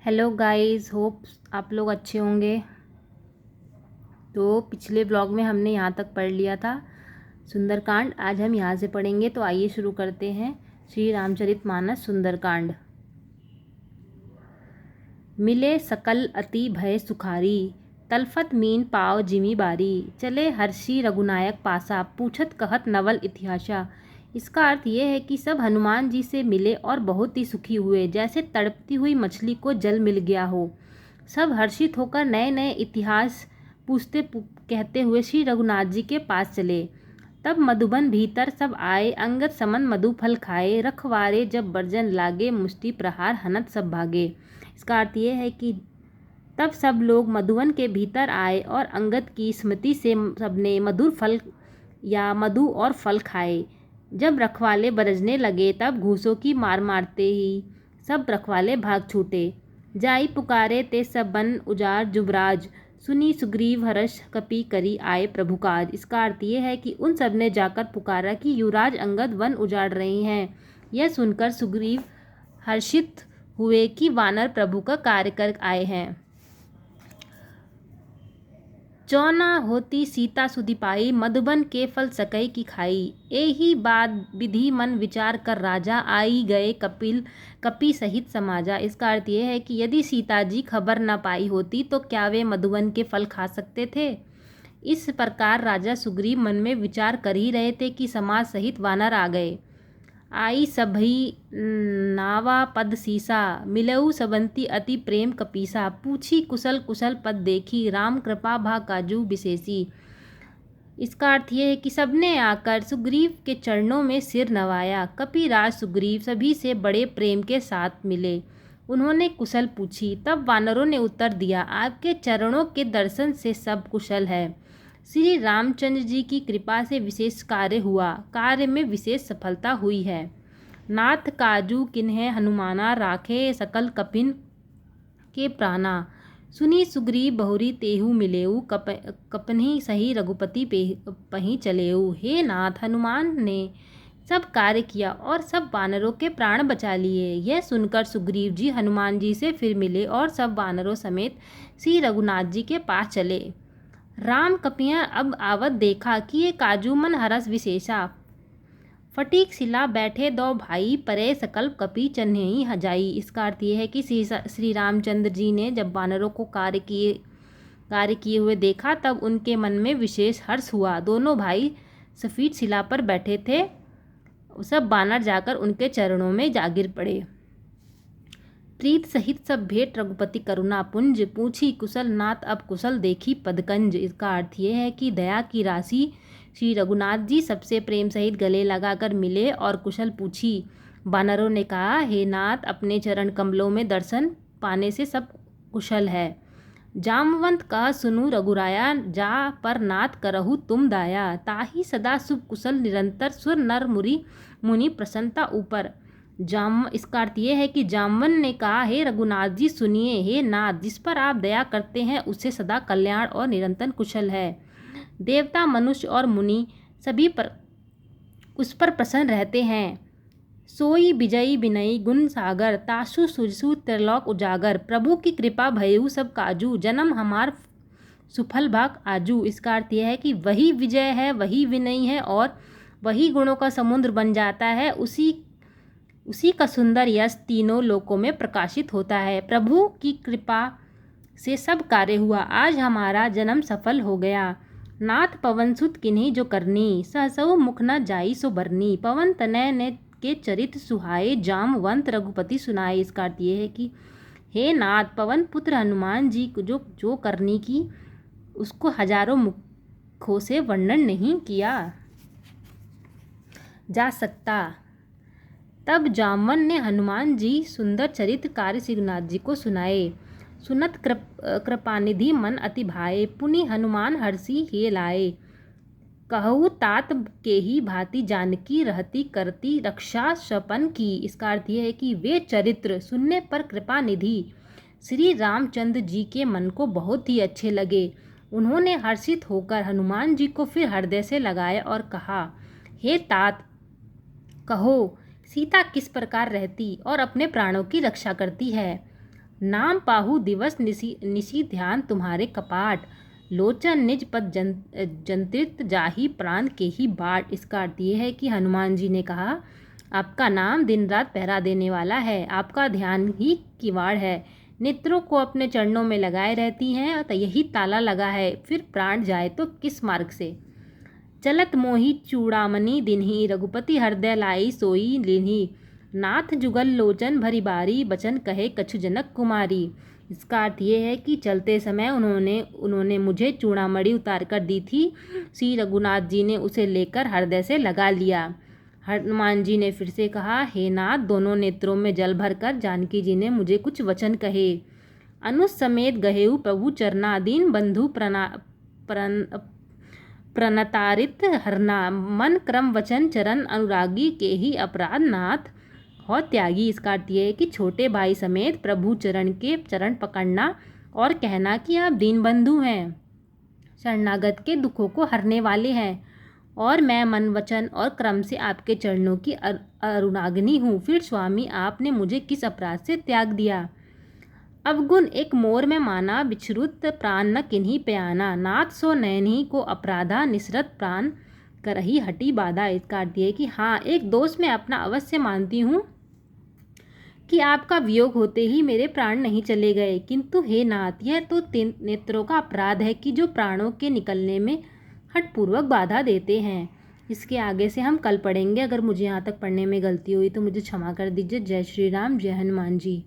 Hello guys, hope आप लोग अच्छे होंगे। तो पिछले ब्लॉग में हमने यहाँ तक पढ़ लिया था सुंदरकांड। आज हम यहाँ से पढ़ेंगे, तो आइए शुरू करते हैं। श्री रामचरितमानस सुंदरकांड। मिले सकल अति भय सुखारी, तलफत मीन पाव जिमी बारी। चले हर्षि रघुनायक पासा, पूछत कहत नवल इतिहासा। इसका अर्थ ये है कि सब हनुमान जी से मिले और बहुत ही सुखी हुए, जैसे तड़पती हुई मछली को जल मिल गया हो। सब हर्षित होकर नए नए इतिहास कहते हुए श्री रघुनाथ जी के पास चले। तब मधुबन भीतर सब आए, अंगद समन मधु फल खाए। रखवारे जब बर्जन लागे, मुष्टि प्रहार हनत सब भागे। इसका अर्थ ये है कि तब सब लोग मधुवन के भीतर आए और अंगद की स्मृति से सबने मधुर फल या मधु और फल खाए। जब रखवाले बरसने लगे, तब घूसों की मार मारते ही सब रखवाले भाग छूटे। जाई पुकारे ते सब बन उजाड़ जुबराज, सुनी सुग्रीव हर्ष कपि करी आए प्रभु काज। इसका अर्थ ये है कि उन सब ने जाकर पुकारा कि युवराज अंगद वन उजाड़ रहे हैं। यह सुनकर सुग्रीव हर्षित हुए कि वानर प्रभु का कार्य कर आए हैं। चौना होती सीता सुधि पाई, मधुबन के फल सकई की खाई। एही बात विधि मन विचार कर राजा, आई गए कपि सहित समाजा। इसका अर्थ यह है कि यदि सीता जी खबर न पाई होती तो क्या वे मधुबन के फल खा सकते थे। इस प्रकार राजा सुग्रीव मन में विचार कर ही रहे थे कि समाज सहित वानर आ गए। आई सभी नावा पद सीसा, मिलऊ सबंती अति प्रेम कपीसा। पूछी कुशल कुशल पद देखी, राम कृपा भा काजू विशेषी। इसका अर्थ ये है कि सबने आकर सुग्रीव के चरणों में सिर नवाया। कपिराज सुग्रीव सभी से बड़े प्रेम के साथ मिले। उन्होंने कुशल पूछी, तब वानरों ने उत्तर दिया, आपके चरणों के दर्शन से सब कुशल है। श्री रामचंद्र जी की कृपा से विशेष कार्य हुआ, कार्य में विशेष सफलता हुई है। नाथ काजू किन्हें हनुमाना, राखे सकल कपिन के प्राणा। सुनी सुग्रीव बहुरी तेहु मिलेऊ, कपन्ही सही रघुपति पही चलेऊ। हे नाथ, हनुमान ने सब कार्य किया और सब वानरों के प्राण बचा लिए। यह सुनकर सुग्रीव जी हनुमान जी से फिर मिले और सब वानरों समेत श्री रघुनाथ जी के पास चले। राम कपियाँ अब आवत देखा कि ये काजू मन हरस विशेषा। फटीक सिला बैठे दो भाई, परे सकल कपि चन्हेई हजाई। इसका अर्थ ये है कि श्री रामचंद्र जी ने जब वानरों को कार्य किए हुए देखा, तब उनके मन में विशेष हर्ष हुआ। दोनों भाई सफीद शिला पर बैठे थे। सब वानर जाकर उनके चरणों में जा गिर पड़े। प्रीत सहित सब भेंट रघुपति करुणा पुंज, पूछी कुशल नाथ अब कुशल देखी पदकंज। इसका अर्थ ये है कि दया की राशि श्री रघुनाथ जी सबसे प्रेम सहित गले लगाकर मिले और कुशल पूछी। वानरों ने कहा, हे नाथ, अपने चरण कमलों में दर्शन पाने से सब कुशल है। जामवंत कह सुनु रघुराया, जा पर नाथ करहु तुम दाया। ताही सदा शुभ कुशल निरंतर, सुर नर मुनि प्रसन्नता ऊपर। इसका अर्थ ये है कि जामवन ने कहा, हे रघुनाथ जी सुनिए, हे नाथ, जिस पर आप दया करते हैं उससे सदा कल्याण और निरंतर कुशल है। देवता मनुष्य और मुनि सभी पर उस पर प्रसन्न रहते हैं। सोई विजयी विनयी गुण सागर, तासु सुजसु त्रिलोक उजागर। प्रभु की कृपा भयउ सब काजू, जन्म हमार सुफल भाग आजू। इसका अर्थ यह है कि वही विजय है, वही विनयी है और वही गुणों का समुद्र बन जाता है। उसी का सुंदर यश तीनों लोकों में प्रकाशित होता है। प्रभु की कृपा से सब कार्य हुआ, आज हमारा जन्म सफल हो गया। नाथ पवन सुत किन्हीं जो करनी, सहसहु मुख न जाई सो बरनी। पवन तनय ने के चरित सुहाए, जामवंत रघुपति सुनाए। इसका अर्थ ये है कि हे नाथ, पवन पुत्र हनुमान जी को जो करनी की, उसको हजारों मुखों से वर्णन नहीं किया जा सकता। तब जामवन ने हनुमान जी सुंदर चरित्र कार्य श्रीनाथ जी को सुनाए। सुनत कृपानिधि मन अति भाए, पुनि हनुमान हर्षि हे लाए। कहु तात के ही भांति जानकी, रहती करती रक्षा सपन की। इसका अर्थ यह है कि वे चरित्र सुनने पर कृपानिधि श्री रामचंद्र जी के मन को बहुत ही अच्छे लगे। उन्होंने हर्षित होकर हनुमान जी को फिर हृदय से लगाया और कहा, हे तात, कहो सीता किस प्रकार रहती और अपने प्राणों की रक्षा करती है। नाम पाहु दिवस निशी निशी ध्यान तुम्हारे कपाट, लोचन निज पद जंत्रित जाहि प्राण के ही बाट। इसका अर्थ ये है कि हनुमान जी ने कहा, आपका नाम दिन रात पहरा देने वाला है, आपका ध्यान ही किवाड़ है, नेत्रों को अपने चरणों में लगाए रहती हैं और यही ताला लगा है, फिर प्राण जाए तो किस मार्ग से। चलत मोही चूड़ामणि दिन्ही, रघुपति हृदय लाई सोई लिन्ही, नाथ जुगल लोचन भरी बारी, बचन कहे कछु जनक कुमारी। इसका अर्थ ये है कि चलते समय उन्होंने मुझे चूड़ामणि उतार कर दी थी, श्री रघुनाथ जी ने उसे लेकर हृदय से लगा लिया। हनुमान जी ने फिर से कहा, हे नाथ, दोनों नेत्रों में जल भरकर जानकी जी ने मुझे कुछ वचन कहे। अनुज समेत गहेऊ प्रभु चरणादीन, बंधु प्रणतारित हरना, मन क्रम वचन चरण अनुरागी, के ही अपराध नाथ हो त्यागी। इसका अर्थ ये है कि छोटे भाई समेत प्रभु चरण पकड़ना और कहना कि आप दीन बंधु हैं, शरणागत के दुखों को हरने वाले हैं, और मैं मन वचन और क्रम से आपके चरणों की अनुरागिनी हूँ। फिर स्वामी, आपने मुझे किस अपराध से त्याग दिया। अवगुण एक मोर में माना, बिछरुत प्राण न किन्हीं प्याना, नाथ सो नैनी को अपराधा, निसरत प्राण करही हटी बाधा। इसका अर्थ है कि हाँ, एक दोष मैं अपना अवश्य मानती हूँ कि आपका वियोग होते ही मेरे प्राण नहीं चले गए, किंतु हे नाथ, यह तो नेत्रों का अपराध है कि जो प्राणों के निकलने में हठपूर्वक बाधा देते हैं। इसके आगे से हम कल पढ़ेंगे। अगर मुझे यहाँ तक पढ़ने में गलती हुई तो मुझे क्षमा कर दीजिए। जय श्री राम, जय हनुमान जी।